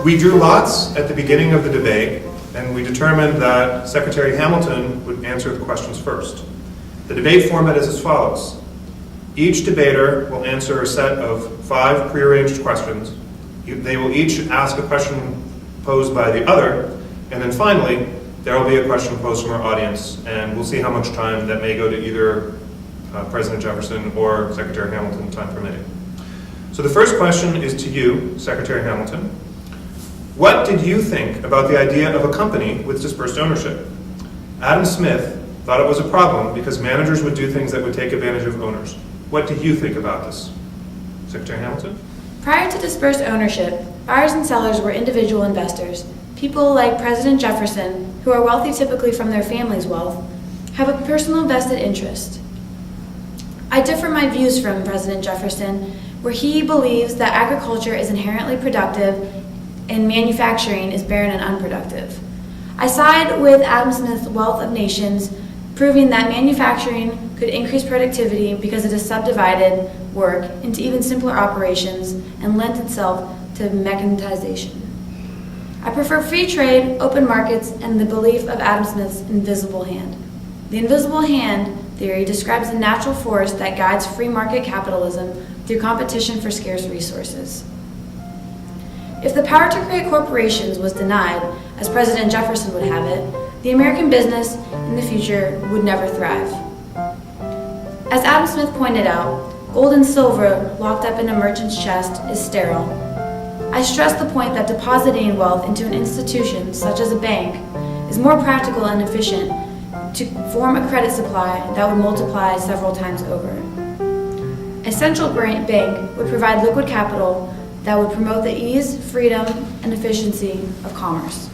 We drew lots at the beginning of the debate, and we determined that Secretary Hamilton would answer the questions first. The debate format is as follows. Each debater will answer a set of 5 prearranged questions. They will each ask a question posed by the other, and then finally, there will be a question posed from our audience, and we'll see how much time that may go to either President Jefferson or Secretary Hamilton, time permitting. So the first question is to you, Secretary Hamilton. What did you think about the idea of a company with dispersed ownership? Adam Smith thought it was a problem because managers would do things that would take advantage of owners. What do you think about this? Secretary Hamilton? Prior to dispersed ownership, buyers and sellers were individual investors. People like President Jefferson, who are wealthy typically from their family's wealth, have a personal vested interest. I differ my views from President Jefferson, where he believes that agriculture is inherently productive and manufacturing is barren and unproductive. I side with Adam Smith's Wealth of Nations, proving that manufacturing could increase productivity because it has subdivided work into even simpler operations and lent itself to mechanization. I prefer free trade, open markets, and the belief of Adam Smith's invisible hand. The invisible hand theory describes the natural force that guides free market capitalism through competition for scarce resources. If the power to create corporations was denied, as President Jefferson would have it, the American business in the future would never thrive. As Adam Smith pointed out, gold and silver locked up in a merchant's chest is sterile. I stress the point that depositing wealth into an institution, such as a bank, is more practical and efficient to form a credit supply that would multiply several times over. A central bank would provide liquid capital that would promote the ease, freedom, and efficiency of commerce.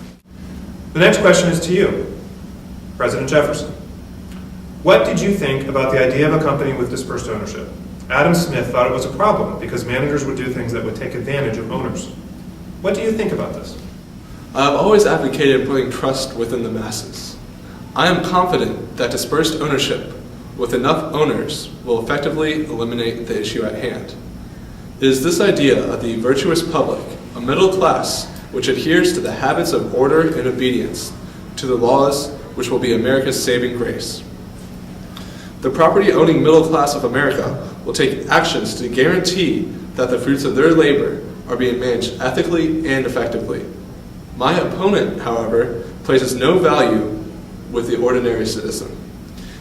The next question is to you, President Jefferson. What did you think about the idea of a company with dispersed ownership? Adam Smith thought it was a problem because managers would do things that would take advantage of owners. What do you think about this? I've always advocated putting trust within the masses. I am confident that dispersed ownership with enough owners will effectively eliminate the issue at hand. It is this idea of the virtuous public, a middle class which adheres to the habits of order and obedience to the laws, which will be America's saving grace. The property-owning middle class of America will take actions to guarantee that the fruits of their labor are being managed ethically and effectively. My opponent, however, places no value with the ordinary citizen.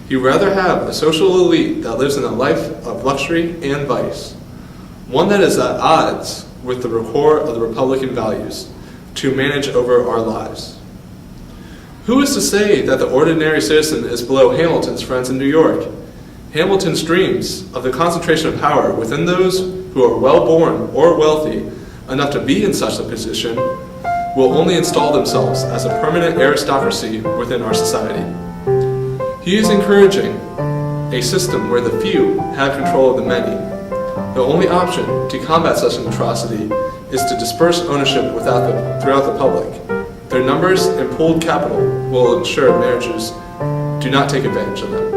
He'd rather have a social elite that lives in a life of luxury and vice, one that is at odds with the core of the Republican values, to manage over our lives. Who is to say that the ordinary citizen is below Hamilton's friends in New York? Hamilton's dreams of the concentration of power within those who are well-born or wealthy enough to be in such a position will only install themselves as a permanent aristocracy within our society. He is encouraging a system where the few have control of the many. The only option to combat such an atrocity is to disperse ownership throughout the public. Their numbers and pooled capital will ensure managers do not take advantage of them.